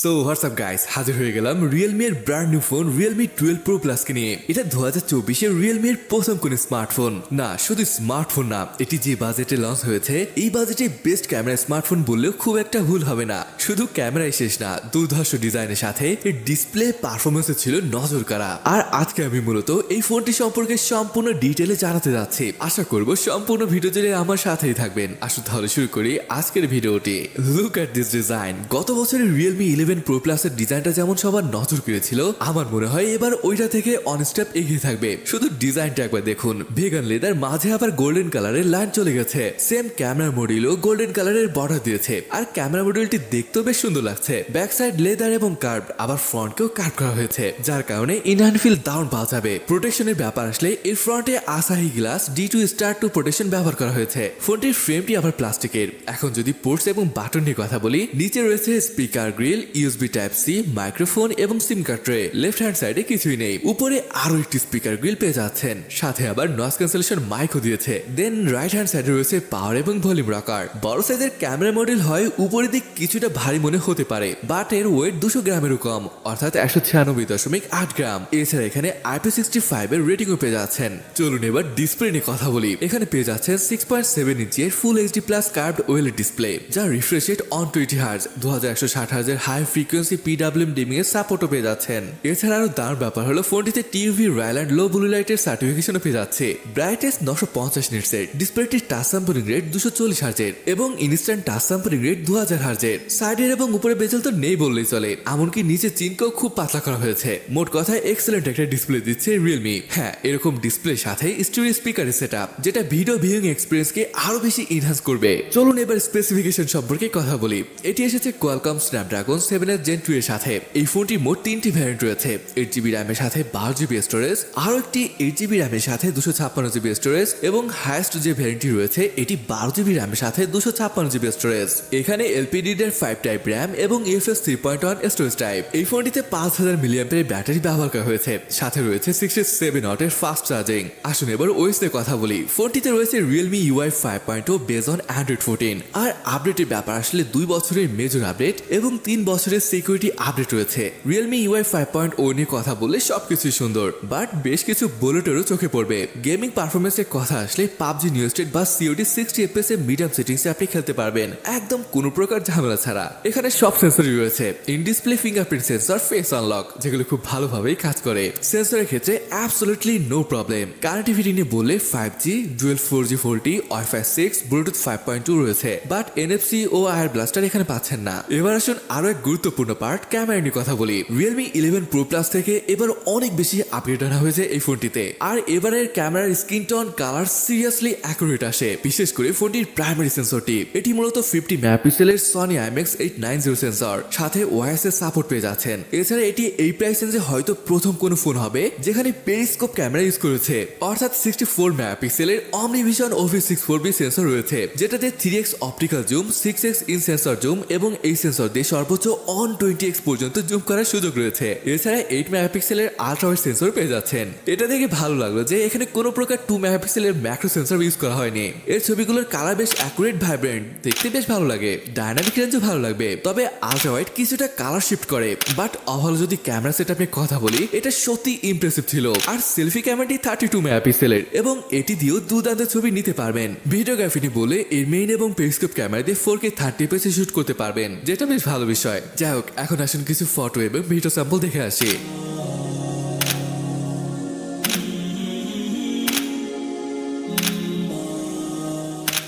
So WhatsApp guys, হাজির হয়ে গেলাম রিয়েলমি এর brand new phone Realme 12 pro plus কে নিয়ে। এটা 2024 এর রিয়েলমি এর প্রথম কোন স্মার্টফোন না, শুধু স্মার্টফোন না, এটি যে বাজেটে লঞ্চ হয়েছে এই বাজেটে বেস্ট ক্যামেরা স্মার্টফোন বললেও খুব একটা ভুল হবে না। শুধু ক্যামেরাই শেষ না, দুর্ধর্ষ ডিজাইনের সাথে এর ডিসপ্লে পারফরমেন্সে ছিল নজর কাড়া। আর আজকে আমি মূলত এই ফোনটি সম্পর্কে সম্পূর্ণ ডিটেলে জানাতে যাচ্ছি। আশা করব সম্পূর্ণ ভিডিও জুড়ে আমার সাথেই থাকবেন। আসুন তাহলে শুরু করি আজকের ভিডিওটি। Look at this design. গত বছরের রিয়েলমি 11 প্রো প্লাস এর ডিজাইনটা যেমন সবার নজর কেড়েছিল, আমার মনে হয় এবার ওইটা থেকে অন স্টেপ এগিয়ে থাকবে। শুধু ডিজাইনটা একবার দেখুন, ভেগান লেদার, মাঝে আবার গোল্ডেন কালারের লাইন চলে গেছে। সেম ক্যামেরা মডিউলও গোল্ডেন কালারের বর্ডার দিয়েছে, আর ক্যামেরা মডিউলটি দেখতেও বেশ সুন্দর লাগছে। ব্যাক সাইড লেদার এবং কার্ভ, আবার ফ্রন্টকেও কাট করা হয়েছে, যার কারণে ইনহ্যান্ড ফিল দারুণ পাওয়া যাবে। প্রোটেকশনের ব্যাপার আসলে এর ফ্রন্টে Asahi glass D2 star 2 protection ব্যবহার করা হয়েছে। ফোনটির ফ্রেমটি আবার প্লাস্টিকের। এখন যদি পোর্টস এবং বাটন নিয়ে কথা বলি, নিচে রয়েছে speaker grill, USB type C, microphone এবং SIM card tray. Left hand সাইডে কিছুই নেই, উপরে আরো একটি স্পিকার গ্রিল পেয়ে যাচ্ছেন, সাথে আবার নয়েজ ক্যান্সেলেশন মাইকও দিয়েছে। দেন রাইট হ্যান্ড সাইডে রয়েছে পাওয়ার এবং ভলিউম রকার। বড় সাইজের ক্যামেরা মডেল হয় উপরের দিক কিছুটা ভারী মনে হতে পারে, বাট এর ওয়েট 200 গ্রামেরও কম, অর্থাৎ 196.8 গ্রাম। এছাড়া এখানে IP65 এর রেটিংও পেয়ে যাচ্ছেন। চলুন এবার ডিসপ্লে নিয়ে কথা বলি। এখানে পেয়ে যাচ্ছেন 6.7 ইঞ্চের full HD plus curved OLED display, যা রিফ্রেশ রেট 120 হার্জ, 2160 হার্জের হাই ফ্রিকোয়েন্সি PWM ডিমিং এর সাপোর্টও পেয়ে যাচ্ছেন। এছাড়া আরো দারুণ ব্যাপার হলো ফোনটিতে TUV Rheinland low blue লাইটের সার্টিফিকেশনও পেয়ে যাচ্ছে। ব্রাইটনেস 950 নিটসের, ডিসপ্লেটির টাচ স্যাম্পলিং রেট 240 হার্জের এবং ইনস্ট্যান্ট টাচ স্যাম্পলিং রেট 2000 হার্জের। সাইডের এবং উপরে বেজেল তো নেই বললেই চলে, এমনকি নিচে চিনকেও খুব পাতলা করা হয়েছে। মোট কথায় এক্সেলেন্ট একটা ডিসপ্লে দিচ্ছে রিয়েলমি। হ্যাঁ, এরকম ডিসপ্লের সাথে স্টুডিও স্পিকারের সেটআপ, যেটা ভিডিও ভিউইং এক্সপিরিয়েন্সকে আরো বেশি এনহান্স করবে। চলুন এবার স্পেসিফিকেশন সম্পর্কে কথা বলি। এটি এসেছে কোয়ালকম স্ন্যাপড্রাগন 7 Gen 2 এর সাথে। এই ফোনটির মোট 3টি ভ্যারিয়েন্ট রয়েছে। 8GB র্যামের সাথে 12GB স্টোরেজ, আরো একটি 8GB র্যামের সাথে 256GB স্টোরেজ, এবং হাইয়েস্ট যে ভ্যারিয়েন্টটি রয়েছে এটি 12GB র্যামের সাথে 256GB স্টোরেজ। এখানে LPDDR5 টাইপ র্যাম এবং UFS 3.1 স্টোরেজ টাইপ। এই ফোনটিতে 5000 মিলিঅ্যাম্পিয়ারের ব্যাটারি ব্যবহার করা হয়েছে, সাথে রয়েছে 67 ওয়াটের ফাস্ট চার্জিং। আসুন এবার ওএস এর কথা বলি। ফোনটিতে রয়েছে Realme UI 5.0 base on Android 14, আর আপডেটের ব্যাপার আসলে 2 বছরের মেজর আপডেট এবং 3 বছরের সিকিউরিটি আপডেট রয়েছে। Realme UI 5.0 নিয়ে কথা বললে সবকিছুই সুন্দর, বাট বেশ কিছু বুলেটেরও চোখে পড়বে। গেমিং পারফরমেন্সের কথা আসলে PUBG নিউ স্টেট বা COD 60 FPS এর মিডিয়াম সেটিংসে আপনি খেলতে পারবেন, একদম কোনো প্রকার ঝামেলা ছাড়া। এখানে সব সেন্সরই রয়েছে, in display fingerprint sensor, face unlock, যেগুলো খুব ভালোভাবেই কাজ করে। সেন্সরের ক্ষেত্রে অ্যাবসলিউটলি নো প্রবলেম। কানেক্টিভিটি নিয়ে বললে 5G, dual 4G 4T, Wi-Fi 6, Bluetooth 5.2 রয়েছে, বাট NFC ও আয়ার ব্লাস্টার এখানে পাচ্ছেন না। এবার আসুন আরো এক গুরুত্বপূর্ণ পার্ট, ক্যামেরা নিয়ে কথা বলি। Realme 11 Pro Plus থেকে এবার অনেক বেশি আপগ্রেড আনা হয়েছে এই ফোনটিতে, আর এবারের ক্যামেরার screen tone colour seriously accurate আসে, বিশেষ করে ফোনটির প্রাইমারি সেন্সরটি। এটি মূলত 50 মেগাপিক্সেলের Sony IMX890 সেন্সর, সাথে ওআইএস এর সাপোর্ট পেয়ে যাচ্ছেন। এছাড়া এটি এই প্রাইস রেঞ্জে হয়তো প্রথম কোনো ফোন হবে যেখানে পেরিস্কোপ ক্যামেরা ইউজ করেছে, অর্থাৎ 64 মেগাপিক্সেলের OmniVision OV64B সেন্সর রয়েছে, যেটাতে 3x optical zoom, 6x in sensor zoom, এবং এই সেন্সর দিয়ে সর্বোচ্চ 120x পর্যন্ত জুম করার সুযোগ রয়েছে। এছাড়া 8 মেগাপিক্সেলের আল্ট্রা ওয়াইড সেন্সর পেয়ে যাচ্ছেন। এটা দেখে ভালো লাগলো যে এখানে কোনো প্রকার 2 মেগাপিক্সেলের ম্যাক্রো সেন্সর ইউজ করা হয়নি। এর ছবিগুলোর কালার বেশ অ্যাকুরেট, ভাইব্রেন্ট, দেখতে বেশ ভালো লাগে। ডায়নামিক রেঞ্জও ভালো লাগবে, তবে আল্ট্রা ওয়াইড কিছুটা কালার শিফট করে। বাট ওভারঅল যদি ক্যামেরা সেটআপ নিয়ে কথা বলি, এটা সত্যি ইমপ্রেসিভ ছিল। আর সেলফি ক্যামেরাটি 32 মেগাপিক্সেলের, এবং এটি দিয়েও দুর্দান্ত ছবি নিতে পারবেন। ভিডিওগ্রাফি নিয়ে বলে এর মেইন এবং পেরিস্কোপ ক্যামেরা দিয়ে 4K 30fps শুট করতে পারবেন, যেটা বেশ ভালো বিষয়। যাই হোক, এখন আসুন কিছু ফটো এবং ভিডিও স্যাম্পল দেখে আসি।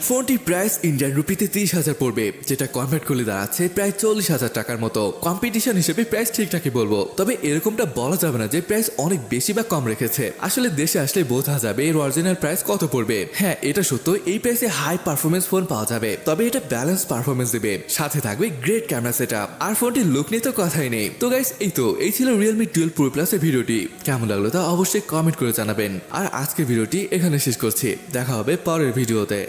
ফোনটি প্রাইস ইন্ডিয়ান রুপিতে 30,000 পড়বে, যেটা কনভার্ট করলে দাঁড়াচ্ছে প্রায় 40,000 টাকার মতো। কম্পিটিশন হিসেবে প্রাইস ঠিকঠাকই বলবো, তবে এরকমটা বলা যাবে না যে প্রাইস অনেক বেশি বা কম রেখেছে। আসলে দেশে আসলে বোঝা যাবে এর অরিজিনাল প্রাইস কত পড়বে। হ্যাঁ, এটা সত্য, এই প্রাইসে হাই পারফরমেন্স ফোন পাওয়া যাবে, তবে এটা ব্যালেন্স পারফরমেন্স দেবে, সাথে থাকবে গ্রেট ক্যামেরা সেটআপ। আর ফোনটির লুক নিয়ে তো কথাই নেই। তো গাইস, এই ছিল Realme 12 Pro Plus এর ভিডিওটি। কেমন লাগলো তা অবশ্যই কমেন্ট করে জানাবেন। আর আজকের ভিডিওটি এখানে শেষ করছি, দেখা হবে পরের ভিডিওতে।